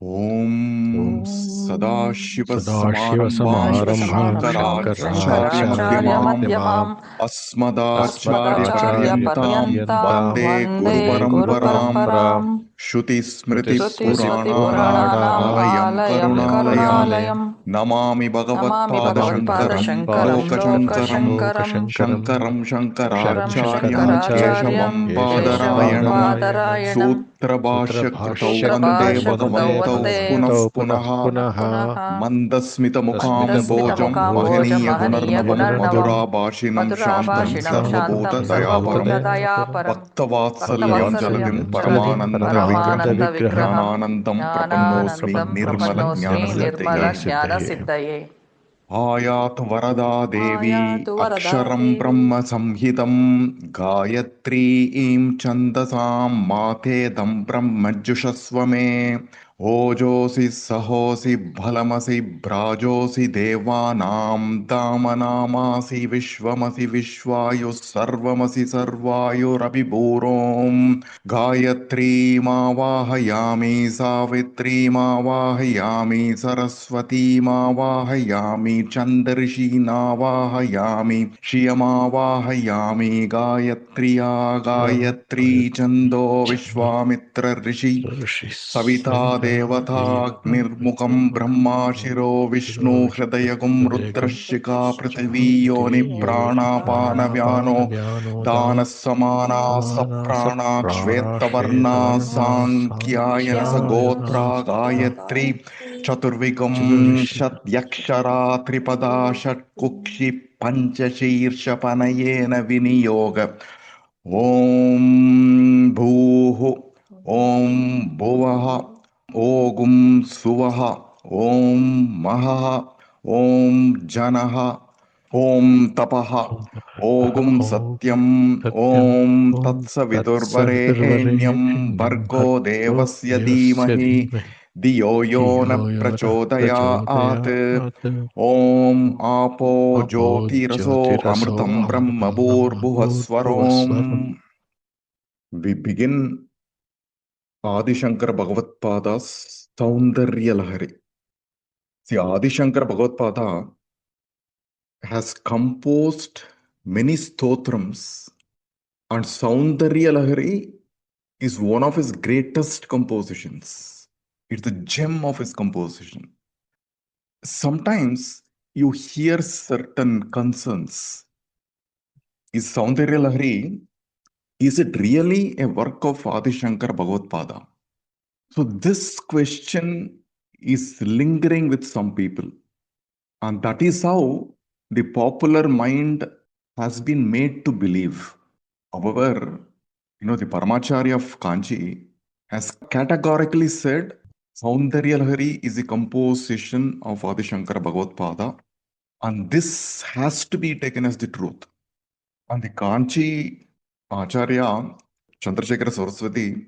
Om Sadashiva Samarambham Sadashiva-Samarambham Shankaracharya Madhyamam Asmadacharya Paryantam Vande Guru Paramparam Shruti Smriti Puranamayam Karunalayam Namami Bhagavat Shankaram Lokachankaram Shankaram Shankaracharyam Keshavam Badarayanam Sutrabhashya Kritau Vande Bhagavantau Punah Punah Mandasmita Mukham Bojam Mahaniya Gunarnavam Madhura Bhashinam Shantam Sarvabhuta Dayaparam Bhaktavatsaliam Jaladim Paramananda Vigraham Jnananandam Prapannosmi Nirmala Jnana Siddhaye Ayat Varada Devi Aksharam Brahma Samhitam Gayatri Im Chandasam Matedam Brahma Jushasvame Ojosi Sahosi Bhalamasi Brajosi Devanam Damanamasi Vishwamasi Vishwayu Sarvamasi Sarvayu Rabiburom Gayatri Mavahayami Savitri Mavahayami Saraswati Mavahayami Chandarshi Navahayami Shiyamavahayami Gayatriya Gayatri Chando Vishwamitra Rishi Savita Devata Nirmukam Brahma Shiro Vishnu Hridayagum Rudrashika Prithvi Yoni Prana Panavyano Dana Samana Saprana Shvetavarna Sankhyayan Sagotra Gayatri Chaturvigam Shatyakshara Tripada Shatkukshi Panchashirsha Panayena Viniyoga Om Bhuhu Om Bhuvaha Ogum Suvaha Om Mahaha Om Janaha Om Tapaha Ogum Satyam Om Tatsavidurvarenyam Bargo Devasya Dhimahi Diyo Yona Prachodayat Om Apo Jyotiraso Amritam Brahma Bhuvaswarom. We begin Adi Shankara Bhagavad Pada's Soundarya Lahari. See, Adi Shankara Bhagavad Pada has composed many stotrams, and Soundarya Lahari is one of his greatest compositions. It's the gem of his composition. Sometimes you hear certain concerns. Is Soundarya Lahari, is it really a work of Adi Shankara Bhagavad Pada? So this question is lingering with some people. And that is how the popular mind has been made to believe. However, the Paramacharya of Kanchi has categorically said Soundarya Lahari is a composition of Adi Shankara Bhagavad Pada, and this has to be taken as the truth. And the Kanchi Acharya Chandrasekhara Saraswati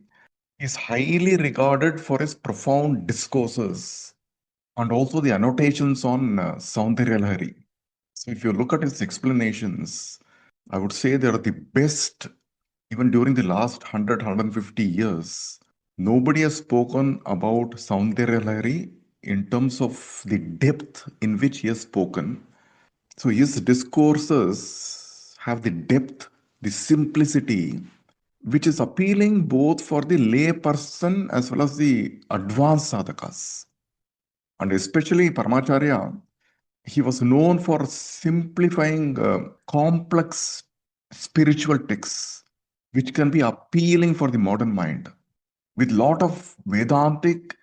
is highly regarded for his profound discourses and also the annotations on Soundarya Lahari. So if you look at his explanations, I would say they are the best. Even during the last 100, 150 years, nobody has spoken about Soundarya Lahari in terms of the depth in which he has spoken. So his discourses have the depth, the simplicity, which is appealing both for the lay person as well as the advanced sadhakas. And especially Paramacharya, he was known for simplifying complex spiritual texts, which can be appealing for the modern mind, with lot of Vedantic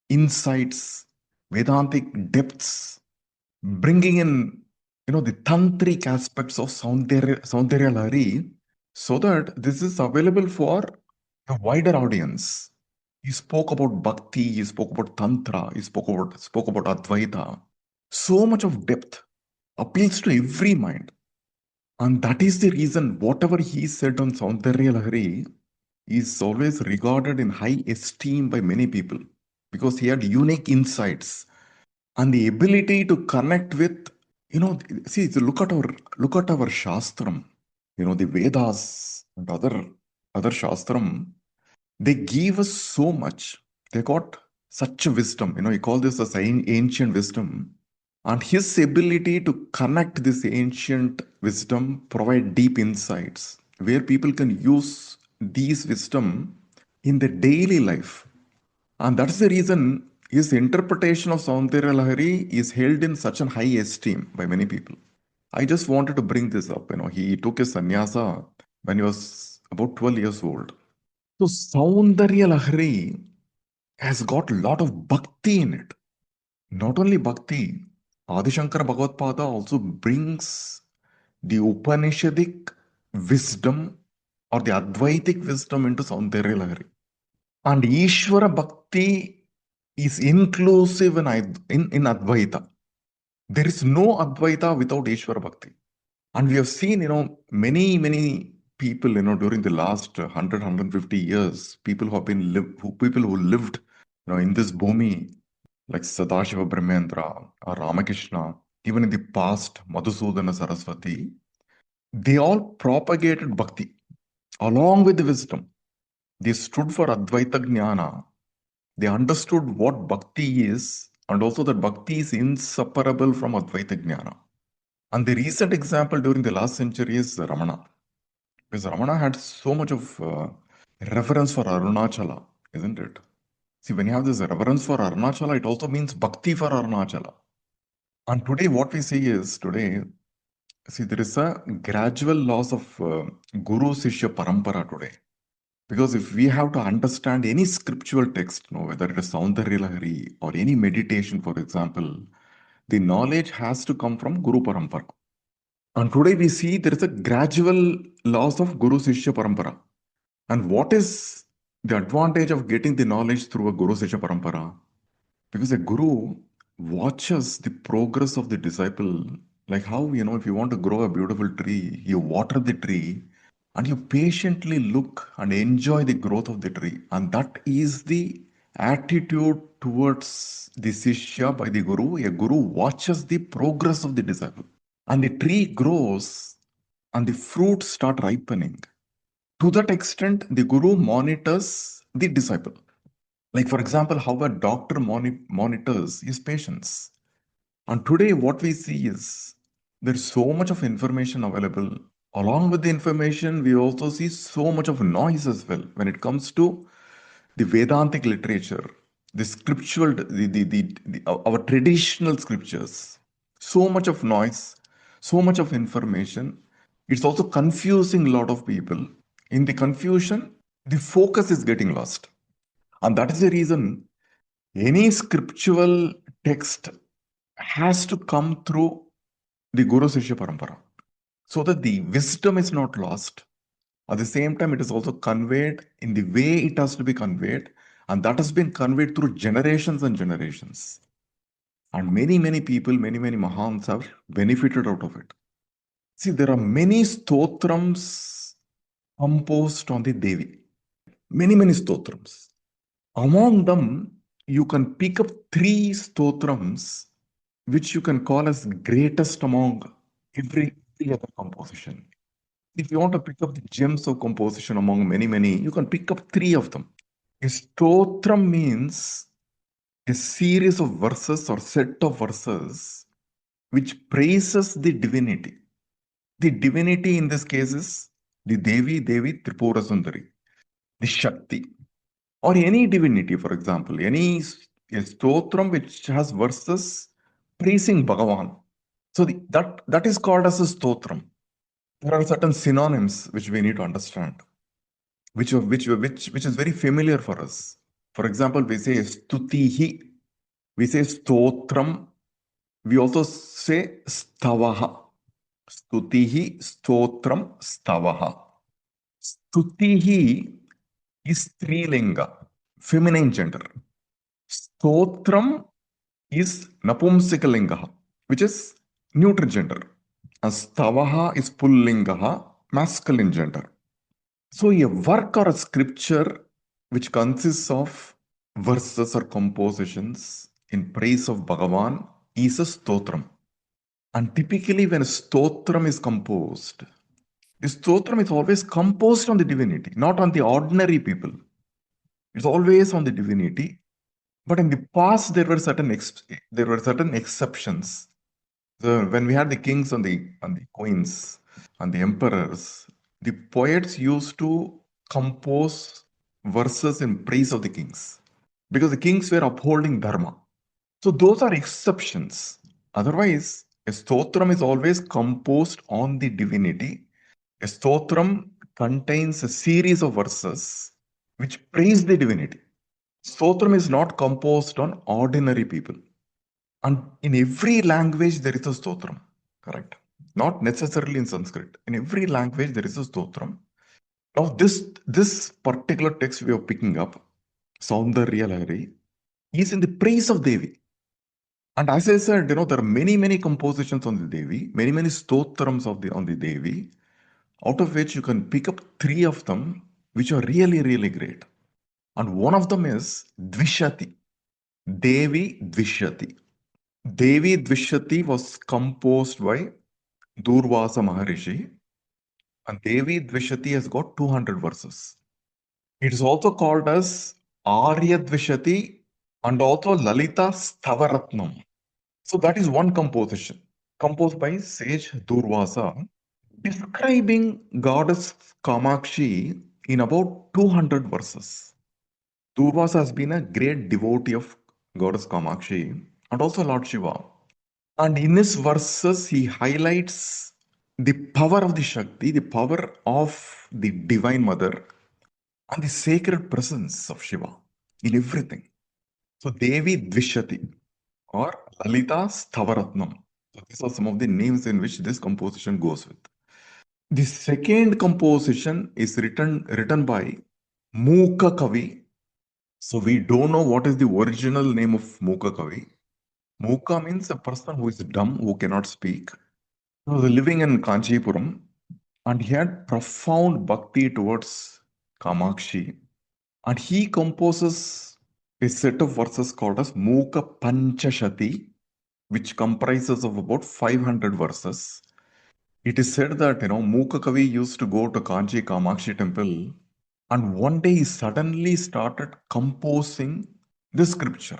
insights, Vedantic depths, bringing in the tantric aspects of Soundarya Lahari, so that this is available for a wider audience. He spoke about Bhakti, he spoke about Tantra, he spoke about Advaita. So much of depth appeals to every mind. And that is the reason whatever he said on Soundarya Lahari is always regarded in high esteem by many people, because he had unique insights and the ability to connect with, see, look at our Shastram, the Vedas and other Shastram, they give us so much. They got such a wisdom. He called this as ancient wisdom. And his ability to connect this ancient wisdom, provide deep insights where people can use these wisdom in their daily life. And that's the reason his interpretation of Soundarya Lahari is held in such an high esteem by many people. I just wanted to bring this up. He took his sannyasa when he was about 12 years old. So Soundarya Lahari has got a lot of bhakti in it. Not only bhakti, Adi Shankara Bhagavad also brings the Upanishadic wisdom or the Advaitic wisdom into Soundarya Lahari. And Ishvara Bhakti is inclusive in Advaita. There is no Advaita without Ishvara Bhakti. And we have seen, many people, during the last 100, 150 years, people who lived, in this bhumi, like Sadashiva Brahmendra or Ramakrishna, even in the past, Madhusudana Saraswati, they all propagated bhakti along with the wisdom. They stood for Advaita Jnana. They understood what bhakti is, and also that bhakti is inseparable from Advaita Jnana. And the recent example during the last century is Ramana. Because Ramana had so much of reverence for Arunachala, isn't it? See, when you have this reverence for Arunachala, it also means bhakti for Arunachala. And today, what we see is, see, there is a gradual loss of Guru Sishya Parampara today. Because if we have to understand any scriptural text, whether it is Soundarya Lahari or any meditation, for example, the knowledge has to come from Guru Parampara. And today we see there is a gradual loss of Guru Sishya Parampara. And what is the advantage of getting the knowledge through a Guru Sishya Parampara? Because a Guru watches the progress of the disciple, like how, if you want to grow a beautiful tree, you water the tree and you patiently look and enjoy the growth of the tree. And that is the attitude towards the Sishya by the Guru. A Guru watches the progress of the disciple. And the tree grows and the fruits start ripening. To that extent, the Guru monitors the disciple. Like, for example, how a doctor monitors his patients. And today, what we see is there's so much of information available. Along with the information, we also see so much of noise as well when it comes to the Vedantic literature, the scriptural, our traditional scriptures. So much of noise, so much of information. It's also confusing a lot of people. In the confusion, the focus is getting lost. And that is the reason any scriptural text has to come through the Guru Sishya Parampara so that the wisdom is not lost. At the same time, it is also conveyed in the way it has to be conveyed, and that has been conveyed through generations and generations. And many people, many Mahans have benefited out of it. See, there are many stotrams composed on the Devi. Many stotrams. Among them, you can pick up 3 stotrams which you can call as greatest among every other composition. If you want to pick up the gems of composition among many, you can pick up 3 of them. A stotram means a series of verses or set of verses which praises the divinity. The divinity in this case is the Devi Tripura Sundari, the Shakti, or any divinity, for example, a stotram which has verses praising Bhagavan. So that is called as a stotram. There are certain synonyms which we need to understand, which is very familiar for us. For example, we say stutihi, we say stotram, we also say stavaha. Stutihi, stotram, stavaha. Stutihi is Strilinga, feminine gender. Stotram is Napumsakalinga, which is neutral gender. And Stavaha is Pullingaha, masculine gender. So a work or a scripture which consists of verses or compositions in praise of Bhagavan is a stotram. And typically when a stotram is composed, the stotram is always composed on the divinity, not on the ordinary people. It's always on the divinity. But in the past, there were certain exceptions. So when we had the kings and the queens and the emperors, the poets used to compose verses in praise of the kings because the kings were upholding dharma. So those are exceptions. Otherwise, a stotram is always composed on the divinity. A stotram contains a series of verses which praise the divinity. Stotram is not composed on ordinary people. And in every language, there is a stotram, correct? Not necessarily in Sanskrit. In every language, there is a stotram. Now, this particular text we are picking up, Soundarya Lahari, is in the praise of Devi. And as I said, there are many compositions on the Devi, many stotrams on the Devi, out of which you can pick up three of them, which are really great. And one of them is Dvishati, Devi Dvishati. Devi Dvishati was composed by Durvasa Maharishi, and Devi Dvishati has got 200 verses. It is also called as Arya Dvishati and also Lalita Stavaratnam. So that is one composition composed by sage Durvasa describing goddess Kamakshi in about 200 verses. Durvasa has been a great devotee of goddess Kamakshi and also Lord Shiva. And in his verses, he highlights the power of the Shakti, the power of the Divine Mother, and the sacred presence of Shiva in everything. So Devi Dvishati or Lalita Stavaratnam. So these are some of the names in which this composition goes with. The second composition is written by Mooka Kavi. So we don't know what is the original name of Mooka Kavi. Mooka means a person who is dumb, who cannot speak. He was living in Kanchipuram and he had profound bhakti towards Kamakshi. And he composes a set of verses called as Mooka Panchashati, which comprises of about 500 verses. It is said that, Mooka Kavi used to go to Kanchi Kamakshi temple and one day he suddenly started composing this scripture.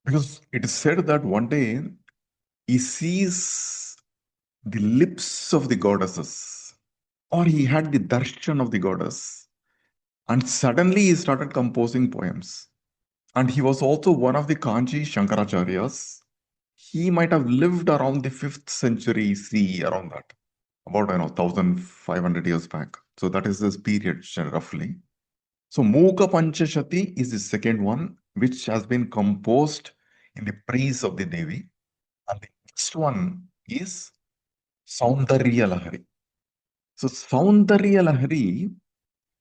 Because it is said that one day he sees the lips of the goddesses, or he had the darshan of the goddess, and suddenly he started composing poems. And he was also one of the Kanchi Shankaracharyas. He might have lived around the 5th century CE, around that, about 1500 years back. So that is this period roughly. So Mooka Panchashati is the second one, which has been composed in the praise of the Devi. And the next one is Soundarya Lahari. So Soundarya Lahari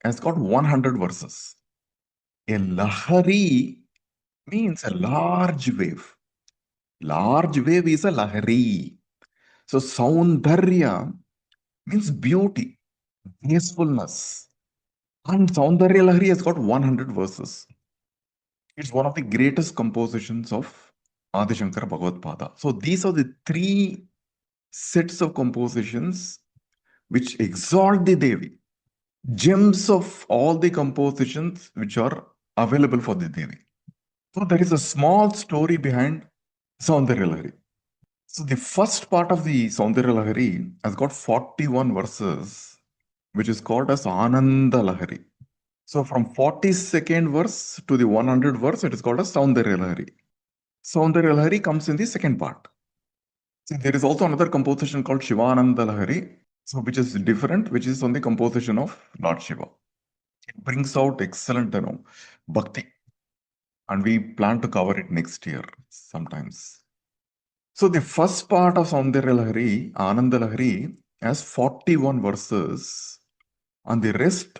has got 100 verses. A Lahari means a large wave. Large wave is a Lahari. So Soundarya means beauty, gracefulness. And Soundarya Lahari has got 100 verses. It's one of the greatest compositions of Adi Shankara Bhagavad Pada. So these are the three sets of compositions which exalt the Devi. Gems of all the compositions which are available for the Devi. So there is a small story behind Soundarya Lahari. So the first part of the Soundarya Lahari has got 41 verses, which is called as Ananda Lahari. So from 42nd verse to the 100 verse, it is called as Soundarya Lahari. Soundarya Lahari comes in the second part. See, there is also another composition called Shivananda Lahari, so which is different, which is on the composition of Lord Shiva. It brings out excellent, bhakti, and we plan to cover it next year sometimes. So the first part of Soundarya Lahari, Ananda Lahari, has 41 verses, and the rest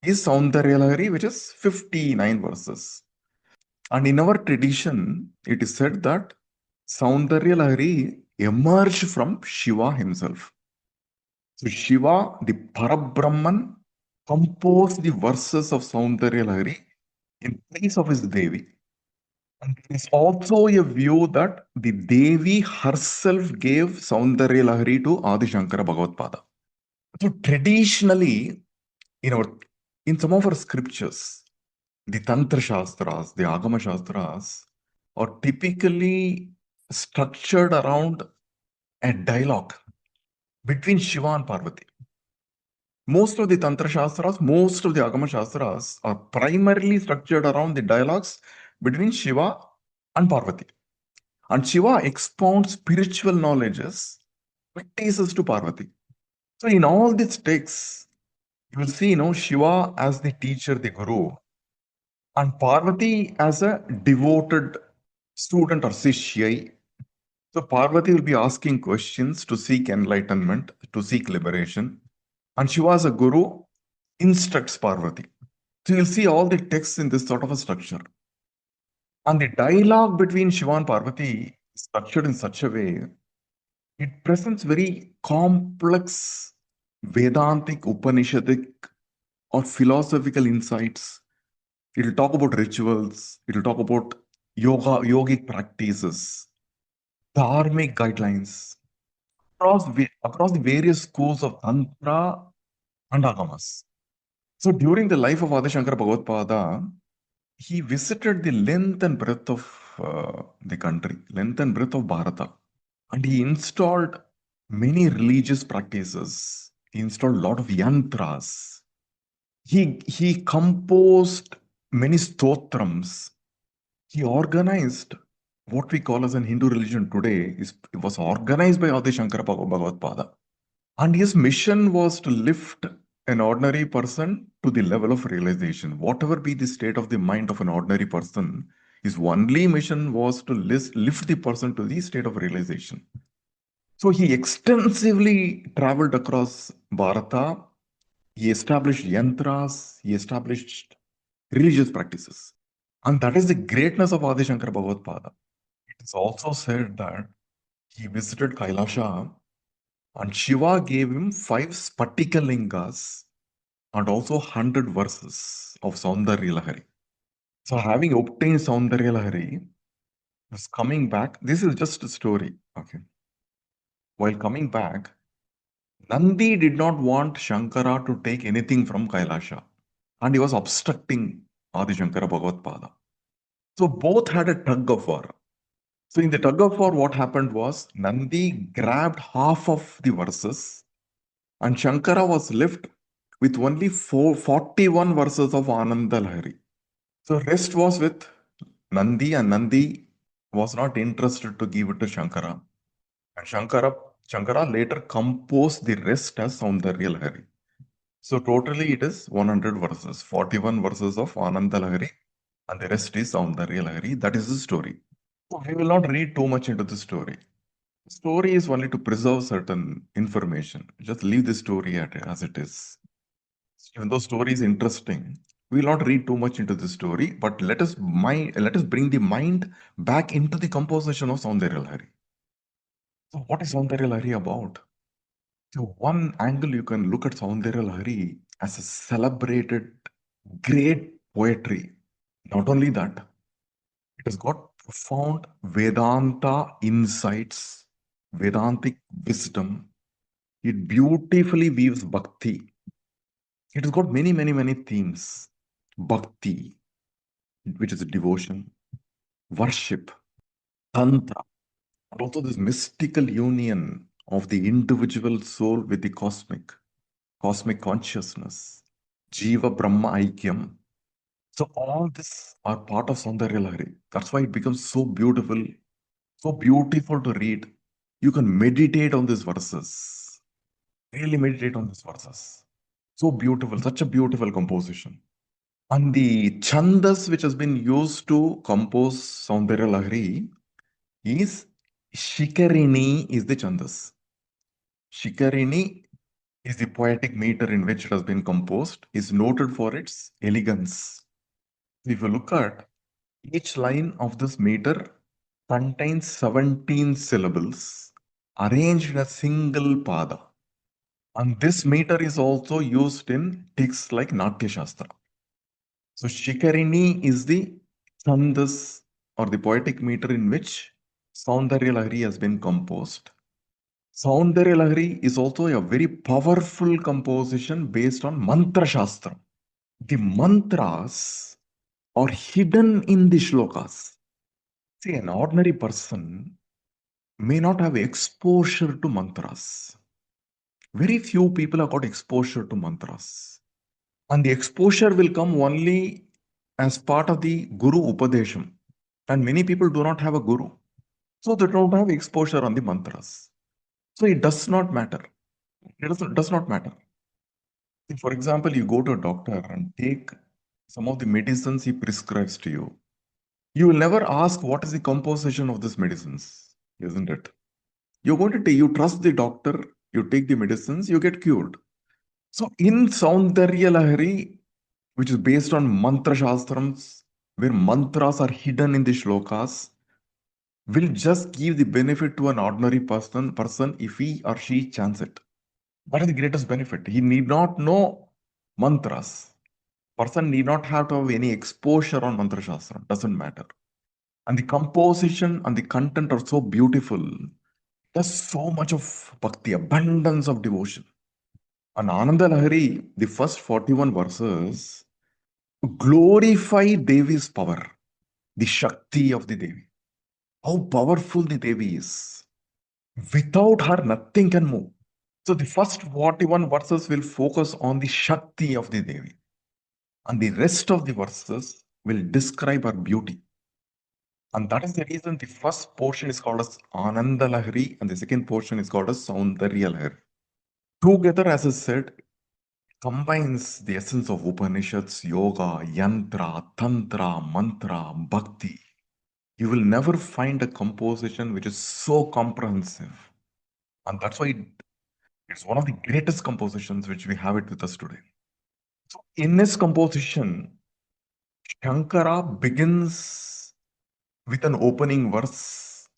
is Soundarya Lahari, which is 59 verses. And in our tradition, it is said that Soundarya Lahari emerged from Shiva himself. So Shiva, the Parabrahman, composed the verses of Soundarya Lahari in place of his Devi. And there is also a view that the Devi herself gave Soundarya Lahari to Adi Shankara Bhagavad Pada. So traditionally, in some of our scriptures, the Tantra Shastras, the Agama Shastras, are typically structured around a dialogue between Shiva and Parvati. Most of the Tantra Shastras, most of the Agama Shastras are primarily structured around the dialogues between Shiva and Parvati. And Shiva expounds spiritual knowledges, practices to Parvati. So in all these texts, you will see, Shiva as the teacher, the guru, and Parvati as a devoted student or Sishya. So Parvati will be asking questions to seek enlightenment, to seek liberation. And Shiva as a guru instructs Parvati. So you'll see all the texts in this sort of a structure. And the dialogue between Shiva and Parvati is structured in such a way, it presents very complex Vedantic, Upanishadic, or philosophical insights. It'll talk about rituals, it'll talk about yogic practices, dharmic guidelines across the various schools of Tantra and Agamas. So during the life of Adi Shankara Bhagavad-pada, he visited the length and breadth of the country, length and breadth of Bharata. And he installed many religious practices. He installed a lot of yantras. He composed many stotrams. He organized what we call as an Hindu religion today. It was organized by Adi Shankara Bhagavad-pada. And his mission was to lift an ordinary person to the level of realization. Whatever be the state of the mind of an ordinary person, his only mission was to lift the person to the state of realization. So he extensively traveled across Bharata. He established yantras, he established religious practices. And that is the greatness of Adi Shankara Bhagavad-pada. It is also said that he visited Kailasha and Shiva gave him 5 Spatika lingas and also 100 verses of Soundarya Lahari. So having obtained Soundarya Lahari, was coming back. This is just a story. Okay. While coming back, Nandi did not want Shankara to take anything from Kailasha, and he was obstructing Adi Shankara Bhagavad-pada. So both had a tug of war. So in the tug of war, what happened was Nandi grabbed half of the verses, and Shankara was left with only 41 verses of Ananda Lahari. So rest was with Nandi, and Nandi was not interested to give it to Shankara. And Shankara later composed the rest as Soundarya Lahari. So totally it is 100 verses, 41 verses of Ananda Lahari, and the rest is Soundarya Lahari. That is the story. So we will not read too much into the story. The story is only to preserve certain information. Just leave the story as it is. Even though story is interesting, we will not read too much into the story, but let us bring the mind back into the composition of Soundarya Lahari. So what is Soundarya Lahari about? So one angle you can look at Soundarya Lahari as a celebrated great poetry. Not only that, it has got profound Vedanta insights, Vedantic wisdom. It beautifully weaves Bhakti. It has got many, many, many themes. Bhakti, which is a devotion, worship, Tantra, and also this mystical union of the individual soul with the cosmic consciousness, Jiva Brahma Aikyam. So all this are part of Soundarya Lahari. That's why it becomes so beautiful to read. You can meditate on these verses. Really meditate on these verses. So beautiful, such a beautiful composition. And the chandas which has been used to compose Soundarya Lahari is Shikarini is the chandas. Shikarini is the poetic meter in which it has been composed, is noted for its elegance. If you look at each line of this meter contains 17 syllables arranged in a single pada. And this meter is also used in texts like Natya Shastra. So Shikarini is the chandas or the poetic meter in which Soundarya Lahari has been composed. Soundarya Lahari is also a very powerful composition based on Mantra Shastra. The mantras are hidden in the shlokas. See, an ordinary person may not have exposure to mantras. Very few people have got exposure to mantras. And the exposure will come only as part of the Guru Upadesham. And many people do not have a Guru. So they don't have exposure on the mantras. So it does not matter. Does not matter. For example, you go to a doctor and take some of the medicines he prescribes to you. You will never ask what is the composition of these medicines, isn't it? You're going to take, you trust the doctor, you take the medicines, you get cured. So in Soundarya Lahari, which is based on mantra shastrams, where mantras are hidden in the shlokas, will just give the benefit to an ordinary person if he or she chants it. That is the greatest benefit. He need not know mantras. Person need not have to have any exposure on mantra shastra. Doesn't matter. And the composition and the content are so beautiful. There's so much of bhakti, abundance of devotion. And Ananda Lahari, the first 41 verses, glorify Devi's power, the Shakti of the Devi. How powerful the Devi is. Without her, nothing can move. So the first 41 verses will focus on the Shakti of the Devi. And the rest of the verses will describe her beauty. And that is the reason the first portion is called as Ananda Lahari and the second portion is called as Soundarya Lahari. Together, as I said, combines the essence of Upanishads, yoga, yantra, tantra, mantra, bhakti. You will never find a composition which is so comprehensive. And that's why it's one of the greatest compositions which we have it with us today. So in this composition, Shankara begins with an opening verse.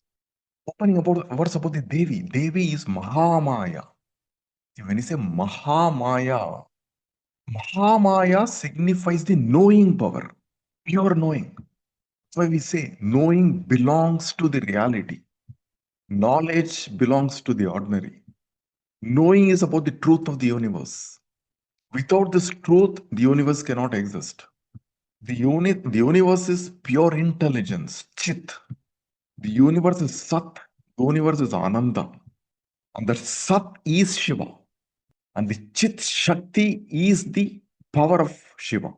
Opening about verse about the Devi. Devi is Mahamaya. When you say Mahamaya, Mahamaya signifies the knowing power, pure knowing. That's why we say knowing belongs to the reality. Knowledge belongs to the ordinary. Knowing is about the truth of the universe. Without this truth, the universe cannot exist. The universe is pure intelligence, Chit. The universe is Sat. The universe is Ananda. And that Sat is Shiva. And the Chit Shakti is the power of Shiva.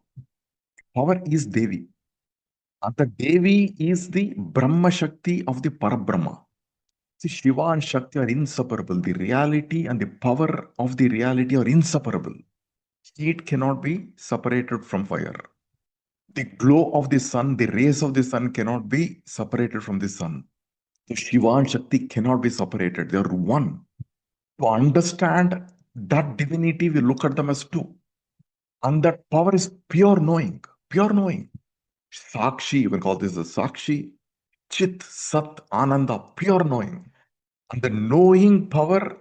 Power is Devi. And the Devi is the Brahma Shakti of the Parabrahma. See, Shiva and Shakti are inseparable. The reality and the power of the reality are inseparable. Heat cannot be separated from fire. The glow of the sun, the rays of the sun cannot be separated from the sun. So Shiva and Shakti cannot be separated. They are one. To understand that divinity, we look at them as two. And that power is pure knowing. Pure knowing. Sakshi, you can call this the Sakshi. Chit, Sat, Ananda, pure knowing. And the knowing power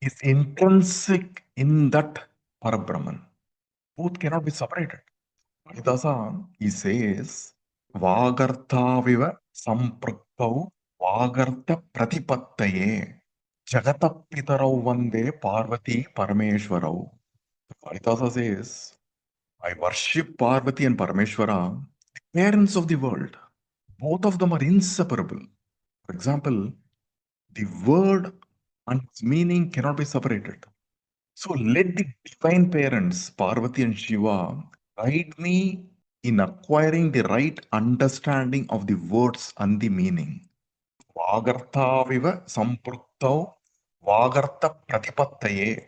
is intrinsic in that Parabrahman. Both cannot be separated. Vedasa, he says, Vagarthaviva sampraktau Vagartha pratipattaye Jagata pitarau vande Parvati Parameshwarau. Karitasa says, I worship Parvati and Parameshwara, the parents of the world. Both of them are inseparable. For example, the word and its meaning cannot be separated. So let the divine parents, Parvati and Shiva, guide me in acquiring the right understanding of the words and the meaning. Vagarthaviva sampraktau Vagartha pratipattaye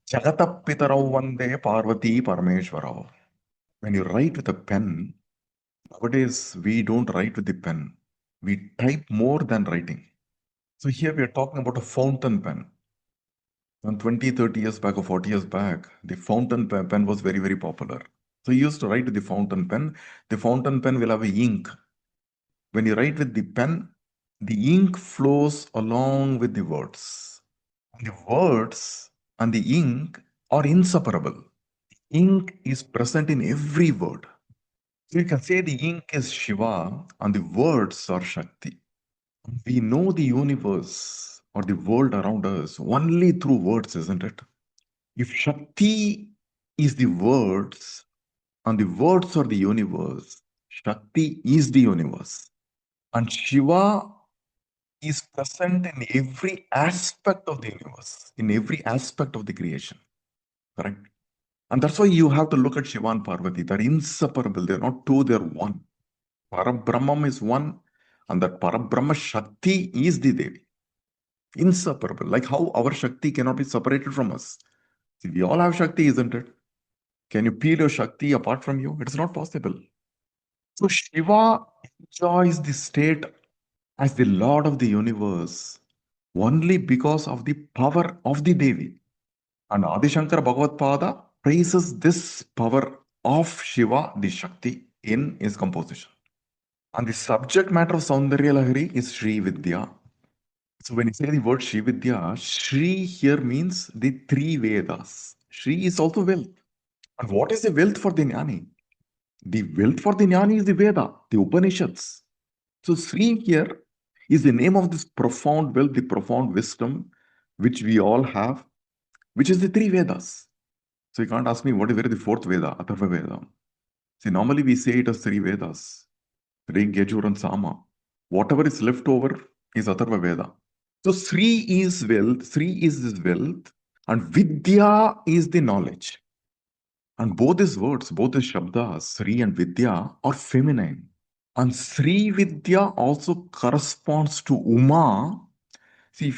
Jagata pitarau vande Parvati Parameshwarau. When you write with a pen, nowadays we don't write with the pen. We type more than writing. So here we are talking about a fountain pen. And 20, 30 years back or 40 years back, the fountain pen was very, very popular. So you used to write with the fountain pen. The fountain pen will have a ink. When you write with the pen, the ink flows along with the words. The words and the ink are inseparable. Ink is present in every word. So you can say the ink is Shiva and the words are Shakti. We know the universe or the world around us only through words, isn't it? If Shakti is the words and the words are the universe, Shakti is the universe. And Shiva is present in every aspect of the universe, in every aspect of the creation. Correct? And that's why you have to look at Shiva and Parvati. They're inseparable. They're not two, they're one. Parabrahman is one, and that Parabrahma Shakti is the Devi. Inseparable. Like how our Shakti cannot be separated from us. See, we all have Shakti, isn't it? Can you peel your Shakti apart from you? It's not possible. So Shiva enjoys the state as the Lord of the universe only because of the power of the Devi. And Adi Shankara Bhagavad Pada praises this power of Shiva, the Shakti, in his composition. And the subject matter of Soundarya Lahari is Sri Vidya. So when you say the word Sri Vidya, Sri here means the three Vedas. Sri is also wealth. And what is the wealth for the Jnani? The wealth for the Jnani is the Veda, the Upanishads. So Sri here is the name of this profound wealth, the profound wisdom which we all have, which is the three Vedas. So you can't ask me what is the fourth Veda, Atharva Veda. See, normally we say it as three Vedas, Rig, Yajur, and Sama. Whatever is left over is Atharva Veda. So Sri is wealth, Sri is this wealth, and Vidya is the knowledge. And both these words, both the Shabdas, Sri and Vidya, are feminine. And Sri Vidya also corresponds to Uma. See,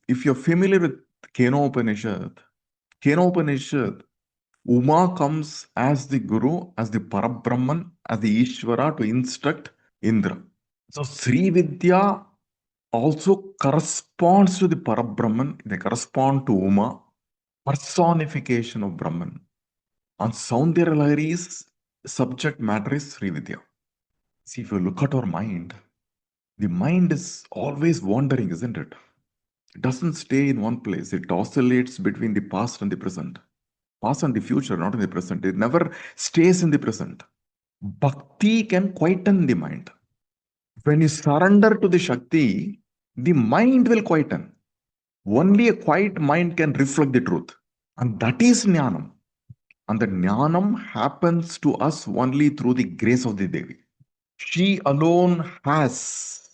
if you're familiar with Keno Upanishad, Uma comes as the Guru, as the Parabrahman, as the Ishvara to instruct Indra. So Sri Vidya also corresponds to the Parabrahman. They correspond to Uma, personification of Brahman. And Soundarya Lahari's subject matter is Sri Vidya. See, if you look at our mind, the mind is always wandering, isn't it? It doesn't stay in one place. It oscillates between the past and the present. Past and the future, not in the present. It never stays in the present. Bhakti can quieten the mind. When you surrender to the Shakti, the mind will quieten. Only a quiet mind can reflect the truth. And that is Jnanam. And the Jnanam happens to us only through the grace of the Devi. She alone has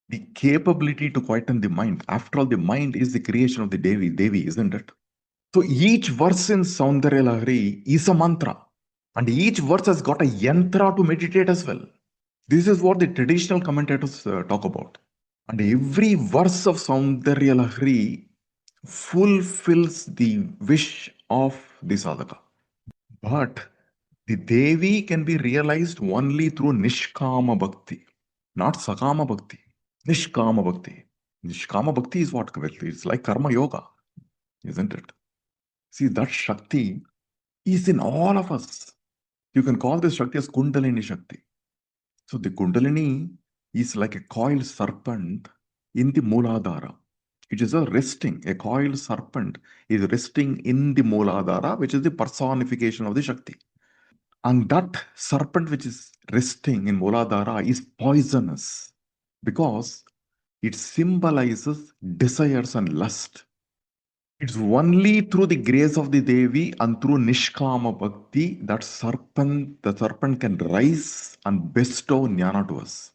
the capability to quieten the mind. After all, the mind is the creation of the Devi, isn't it? So each verse in Soundarya Lahari is a mantra. And each verse has got a yantra to meditate as well. This is what the traditional commentators talk about. And every verse of Soundarya Lahari fulfills the wish of the sadhaka. But the Devi can be realized only through Nishkama Bhakti, not Sakama Bhakti. Nishkama Bhakti. Nishkama Bhakti is what? It's like Karma Yoga, isn't it? See, that Shakti is in all of us. You can call this Shakti as Kundalini Shakti. So the Kundalini is like a coiled serpent in the Mooladhara. It is a coiled serpent is resting in the Mooladhara, which is the personification of the Shakti. And that serpent which is resting in Mooladhara is poisonous because it symbolizes desires and lust. It's only through the grace of the Devi and through Nishkama Bhakti that the serpent can rise and bestow jnana to us.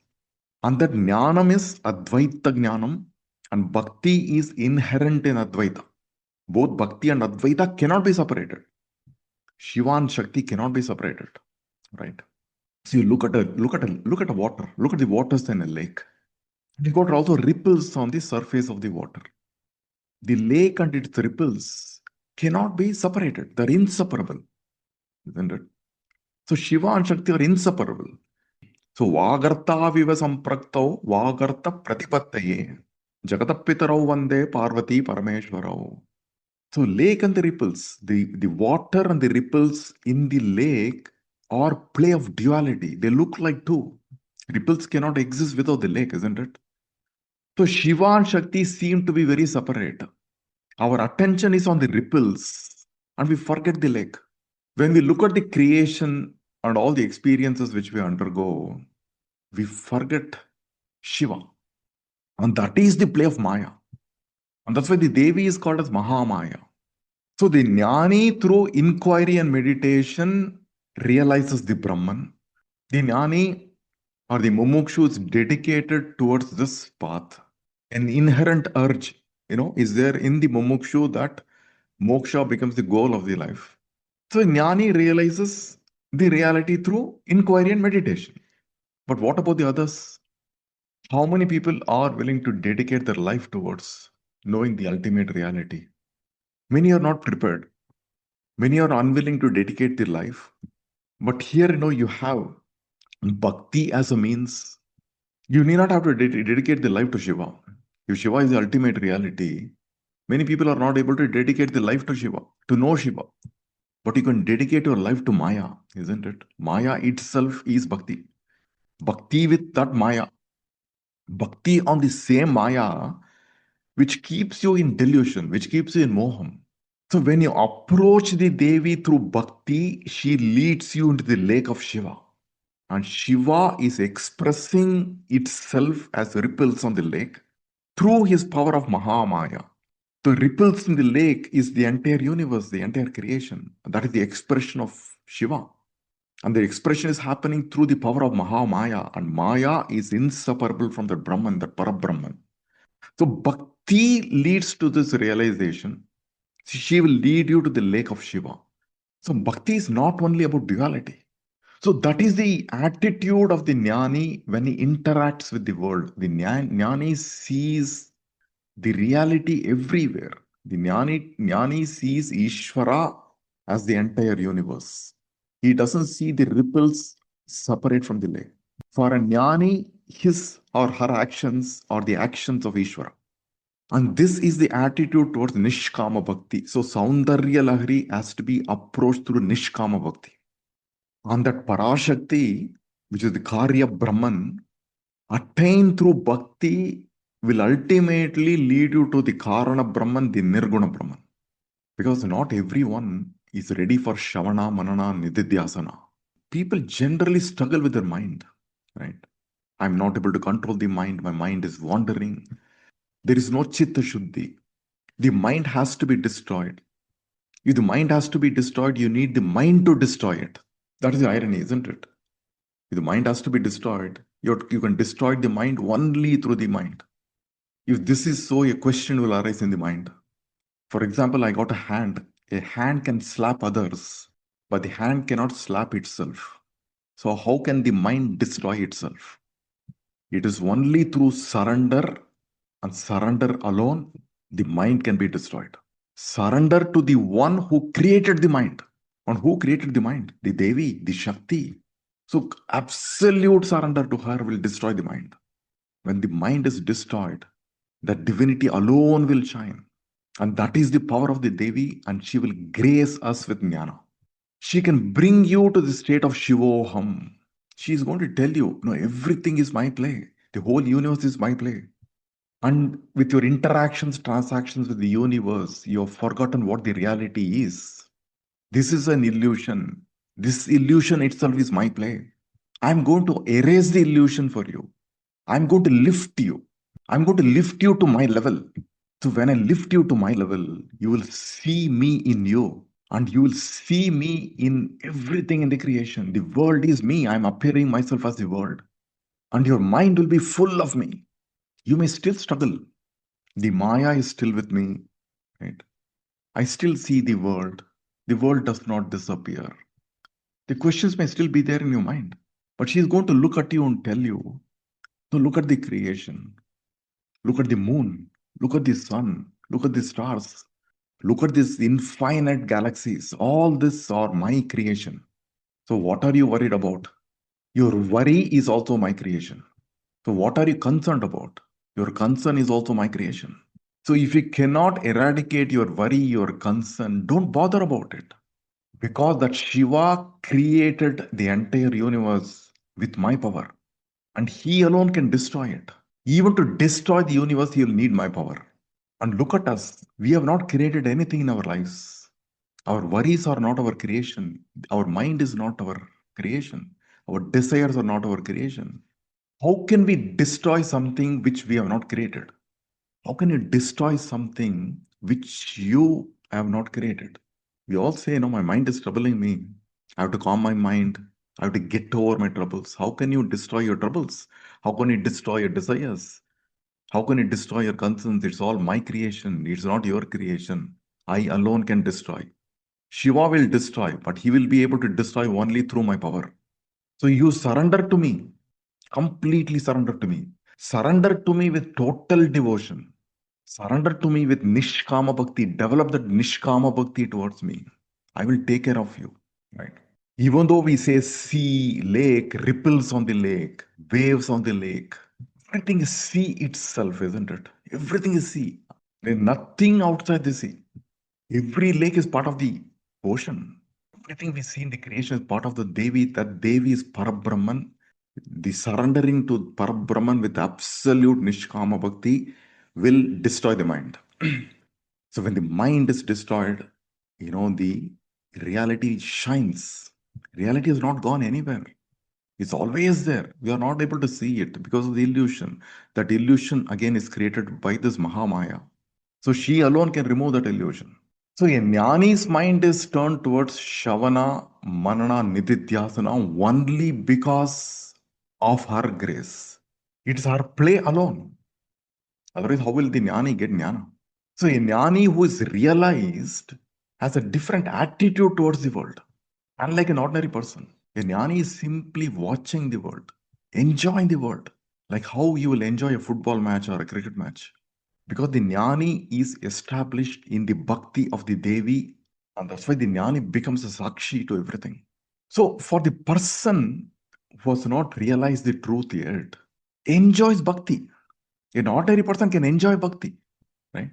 And that jnanam is Advaita jnanam and Bhakti is inherent in Advaita. Both Bhakti and Advaita cannot be separated. Shiva and Shakti cannot be separated, right? So you look at a water. Look at the waters in a lake. You got also ripples on the surface of the water. The lake and its ripples cannot be separated. They're inseparable, isn't it? So Shiva and Shakti are inseparable. So Vagarta viva sampraktau Vagarta pratipattaye Jagatapitarau vande Parvati Parameshwarau. So lake and the ripples, the water and the ripples in the lake are play of duality. They look like two. Ripples cannot exist without the lake, isn't it? So Shiva and Shakti seem to be very separate. Our attention is on the ripples and we forget the lake. When we look at the creation and all the experiences which we undergo, we forget Shiva. And that is the play of Maya. And that's why the Devi is called as Mahamaya. So the Jnani through inquiry and meditation realizes the Brahman. The Jnani or the mumukshu is dedicated towards this path. An inherent urge, is there in the mumukshu that moksha becomes the goal of the life. So Jnani realizes the reality through inquiry and meditation. But what about the others? How many people are willing to dedicate their life towards knowing the ultimate reality? Many are not prepared. Many are unwilling to dedicate their life. But here, you have bhakti as a means. You need not have to dedicate the life to Shiva. If Shiva is the ultimate reality, many people are not able to dedicate their life to Shiva, to know Shiva. But you can dedicate your life to Maya, isn't it? Maya itself is bhakti. Bhakti with that Maya. Bhakti on the same Maya, which keeps you in delusion, which keeps you in moham. So when you approach the Devi through bhakti, she leads you into the lake of Shiva. And Shiva is expressing itself as ripples on the lake through his power of Mahamaya. The ripples in the lake is the entire universe, the entire creation. That is the expression of Shiva. And the expression is happening through the power of Mahamaya. And Maya is inseparable from the Brahman, the Parabrahman. So bhakti leads to this realization. She will lead you to the lake of Shiva. So bhakti is not only about duality. So that is the attitude of the jnani when he interacts with the world. The jnani sees the reality everywhere. The jnani sees Ishvara as the entire universe. He doesn't see the ripples separate from the lake. For a jnani, his or her actions are the actions of Ishvara. And this is the attitude towards Nishkama Bhakti. So Soundarya Lahari has to be approached through Nishkama Bhakti. And that Parashakti, which is the Karya Brahman, attained through Bhakti will ultimately lead you to the Karana Brahman, the Nirguna Brahman. Because not everyone is ready for Shavana, Manana, Nididhyasana. People generally struggle with their mind, right? I'm not able to control the mind. My mind is wandering. There is no Chitta Shuddhi. The mind has to be destroyed. If the mind has to be destroyed, you need the mind to destroy it. That is the irony, isn't it? If the mind has to be destroyed, you can destroy the mind only through the mind. If this is so, a question will arise in the mind. For example, I got a hand. A hand can slap others, but the hand cannot slap itself. So how can the mind destroy itself? It is only through surrender, and surrender alone, the mind can be destroyed. Surrender to the one who created the mind. And who created the mind? The Devi, the Shakti. So absolute surrender to her will destroy the mind. When the mind is destroyed, that divinity alone will shine. And that is the power of the Devi, and she will grace us with jnana. She can bring you to the state of Shivoham. She is going to tell you, no, everything is my play. The whole universe is my play. And with your interactions, transactions with the universe, you have forgotten what the reality is. This is an illusion. This illusion itself is my play. I'm going to erase the illusion for you. I'm going to lift you. I'm going to lift you to my level. So when I lift you to my level, you will see me in you. And you will see me in everything in the creation. The world is me. I'm appearing myself as the world. And your mind will be full of me. You may still struggle. The Maya is still with me, right? I still see the world. The world does not disappear. The questions may still be there in your mind, but she's going to look at you and tell you, so look at the creation. Look at the moon. Look at the sun. Look at the stars. Look at these infinite galaxies. All this are my creation. So what are you worried about? Your worry is also my creation. So what are you concerned about? Your concern is also my creation. So if you cannot eradicate your worry, your concern, don't bother about it. Because that Shiva created the entire universe with my power. And he alone can destroy it. Even to destroy the universe, he'll need my power. And look at us. We have not created anything in our lives. Our worries are not our creation. Our mind is not our creation. Our desires are not our creation. How can we destroy something which we have not created? How can you destroy something which you have not created? We all say, no, my mind is troubling me. I have to calm my mind. I have to get over my troubles. How can you destroy your troubles? How can you destroy your desires? How can you destroy your concerns? It's all my creation. It's not your creation. I alone can destroy. Shiva will destroy, but he will be able to destroy only through my power. So you surrender to me, completely surrender to me. Surrender to me with total devotion. Surrender to me with Nishkama Bhakti. Develop that Nishkama Bhakti towards me. I will take care of you. Right? Even though we say sea, lake, ripples on the lake, waves on the lake, everything is sea itself, isn't it? Everything is sea. There's nothing outside the sea. Every lake is part of the ocean. Everything we see in the creation is part of the Devi. That Devi is Parabrahman. The surrendering to Parabrahman with absolute Nishkama Bhakti will destroy the mind. So when the mind is destroyed, the reality shines. Reality has not gone anywhere. It's always there. We are not able to see it because of the illusion. That illusion again is created by this Mahamaya. So she alone can remove that illusion. So a jnani's mind is turned towards Shavana, Manana, Nididhyasana only because of her grace. It's her play alone. Otherwise, how will the jnani get jnana? So a jnani who is realized has a different attitude towards the world, unlike an ordinary person. A jnani is simply watching the world, enjoying the world, like how you will enjoy a football match or a cricket match. Because the jnani is established in the bhakti of the Devi, and that's why the jnani becomes a sakshi to everything. So for the person who has not realized the truth yet, enjoys bhakti. An ordinary person can enjoy bhakti, right?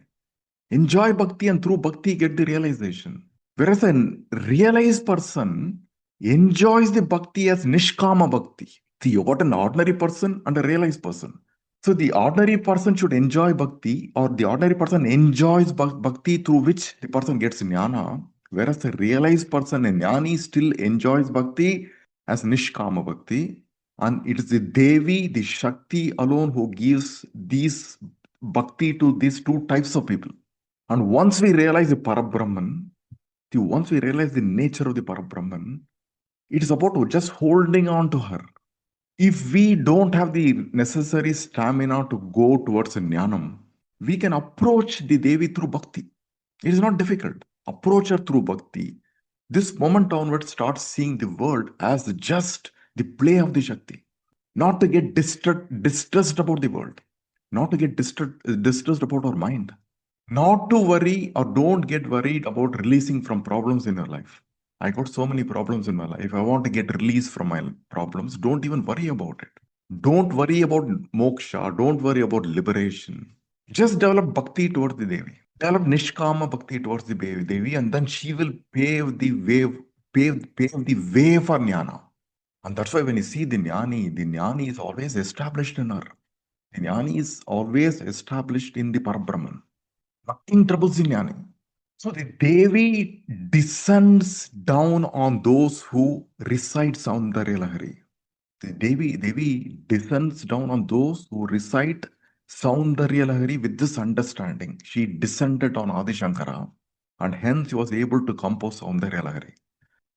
Enjoy bhakti and through bhakti get the realization. Whereas a realized person enjoys the bhakti as nishkama bhakti. See, you got an ordinary person and a realized person. So the ordinary person should enjoy bhakti, or the ordinary person enjoys bhakti through which the person gets jnana. Whereas the realized person, a jnani, still enjoys bhakti as nishkama bhakti. And it is the Devi, the Shakti alone who gives these bhakti to these two types of people. And once we realize the Parabrahman, once we realize the nature of the Parabrahman, it is about just holding on to her. If we don't have the necessary stamina to go towards a jnanam, we can approach the Devi through bhakti. It is not difficult. Approach her through bhakti. This moment onwards, start seeing the world as just the play of the Shakti. Not to get distressed about the world. Not to get distressed about our mind. Not to worry or don't get worried about releasing from problems in your life. I got so many problems in my life. I want to get released from my problems. Don't even worry about it. Don't worry about moksha. Don't worry about liberation. Just develop bhakti towards the Devi. Develop nishkama bhakti towards the Devi, and then she will pave the way for jnana. And that's why when you see the jnani is always established in her. The jnani is always established in the Parabrahman. Nothing troubles the jnani. So the Devi descends down on those who recite Soundarya Lahari. The Devi descends down on those who recite Soundarya Lahari with this understanding. She descended on Adi Shankara, and hence she was able to compose Soundarya Lahari.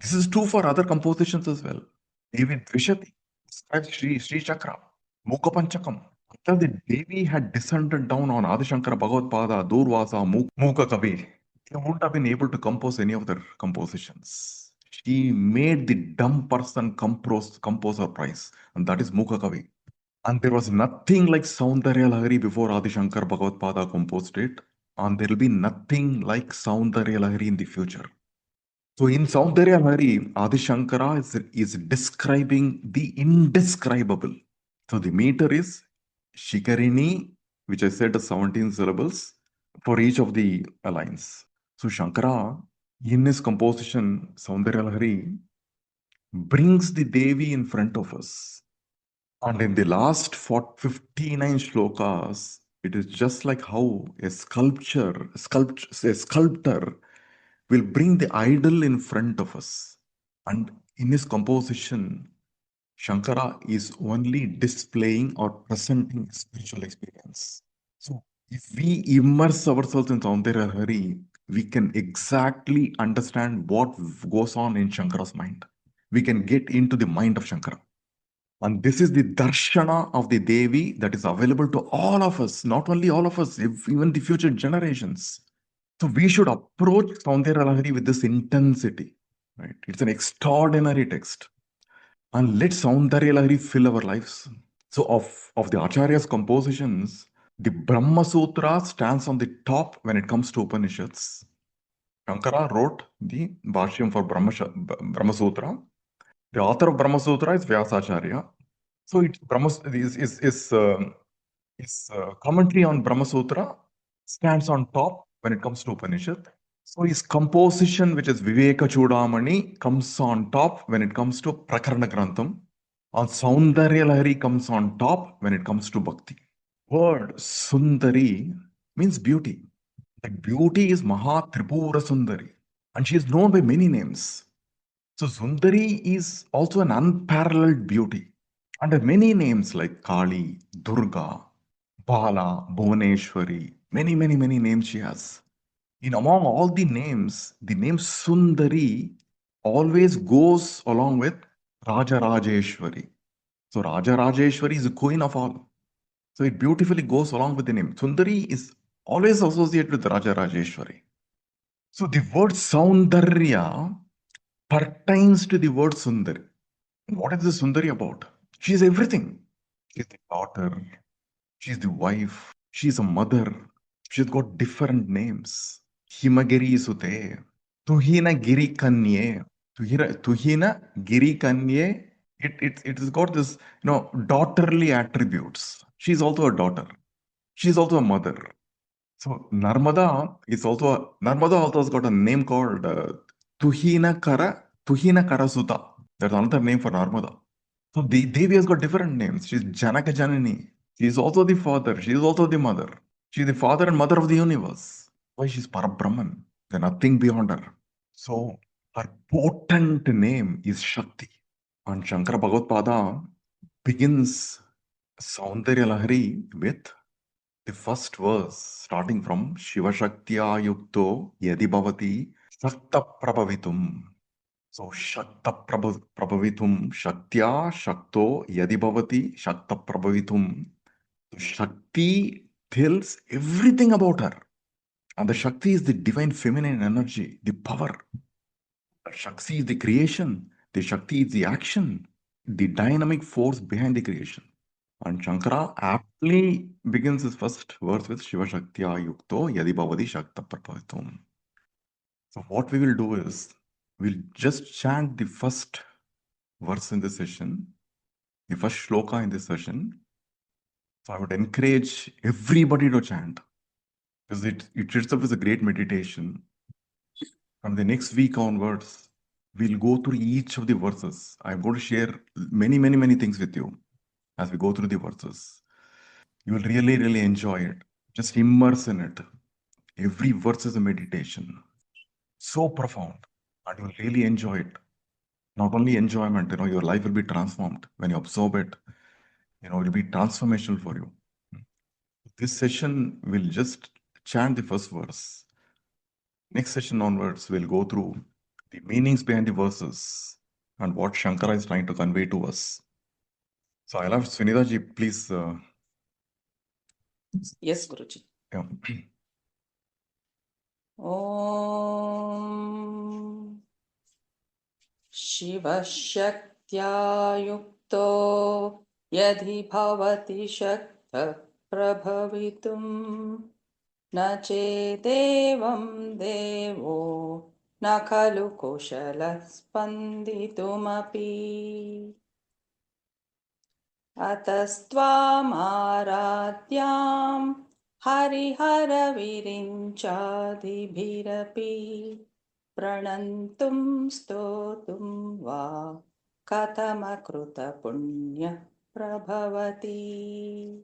This is true for other compositions as well. Devi Dvishati describes Sri Chakra, Mukha Panchakam. After the Devi had descended down on Adi Shankara, Bhagavad Pada, Durvasa, Mukha Kavi, they wouldn't have been able to compose any of their compositions. She made the dumb person compose her prize, and that is Mukha Kavi. And there was nothing like Soundarya Lahari before Adi Shankar Bhagavad Pada composed it, and there will be nothing like Soundarya Lahari in the future. So in Soundarya Lahari, Adi Shankara is describing the indescribable. So the meter is Shikarini, which I said is 17 syllables for each of the lines. So Shankara, in his composition, Soundarya Lahari, brings the Devi in front of us. And in the last 59 shlokas, it is just like how a sculptor will bring the idol in front of us. And in his composition, Shankara is only displaying or presenting spiritual experience. So if we immerse ourselves in Soundarya Hari, we can exactly understand what goes on in Shankara's mind. we can get into the mind of Shankara. And this is the darshana of the Devi that is available to all of us, not only all of us, even the future generations. So we should approach Soundarya Lahari with this intensity. Right? It's an extraordinary text. And let Soundarya Lahari fill our lives. So of the Acharya's compositions, the Brahma Sutra stands on the top when it comes to Upanishads. Shankara wrote the Bhashyam for Brahma Sutra. The author of Brahma Sutra is Vyasacharya. So it's Brahma his commentary on Brahma Sutra stands on top when it comes to Upanishad. So his composition, which is Viveka Chudamani, comes on top when it comes to Prakarana Grantham. And Soundarya Lahari comes on top when it comes to Bhakti. Word Sundari means beauty. That beauty is Maha Tripura Sundari. And she is known by many names. So Sundari is also an unparalleled beauty. Under many names like Kali, Durga, Bala, Bhuvaneshwari, many names she has. In among all the names, the name Sundari always goes along with Raja Rajeshwari. So Raja Rajeshwari is the queen of all. So it beautifully goes along with the name. Sundari is always associated with Raja Rajeshwari. So the word Soundarya pertains to the word Sundari. What is the Sundari about? She is everything. She is the daughter, she is the wife, she is a mother. She's got different names. Himagiri Sute, Tuhina Giri Kanye, Tuhina Giri Kanye. It has got this, daughterly attributes. She's also a daughter. She's also a mother. So Narmada also has got a name called Tuhina Karasuta. That's another name for Narmada. So the Devi has got different names. She's Janaka Janani. She is also the father. She is also the mother. She is the father and mother of the universe. Why she's Parabrahman? There's nothing beyond her. So her potent name is Shakti. And Shankara Bhagavad begins Soundarya Lahari with the first verse starting from Shiva Shaktya Yukto Yadi Bhavati Shakta Prabhavitum. So Shakta Prabhavitum Shaktya Shakto Yadi Bhavati Shakta Prabhavitum. So Shakti tells everything about her. And the Shakti is the divine feminine energy, the power. The Shakti is the creation. The Shakti is the action, the dynamic force behind the creation. And Shankara aptly begins his first verse with Shiva Shaktya Yukto Yadi Bhavati Shakta Prabhavitum. So what we will do is, we'll just chant the first verse in this session, the first shloka in this session. So I would encourage everybody to chant, because it itself is a great meditation. From the next week onwards, we'll go through each of the verses. I'm going to share many things with you as we go through the verses. You will really enjoy it. Just immerse in it. Every verse is a meditation. So profound. And you'll really enjoy it. Not only enjoyment, your life will be transformed when you absorb it. It will be transformational for you. This session will just chant the first verse. Next session onwards, we'll go through the meanings behind the verses and what Shankara is trying to convey to us. So I'll have Sunita ji, please. Yes, Guruji. Yeah. Om Shiva Shaktya Yukto Yadhi Bhavati Shakta Prabhavitum Na Chedevam Devo Na Khalu Koshala Spanditumapi Atastvamaradhyam Hariharavirincadibhirapi Pranantum stotum va Kathamakruta punya prabhavati.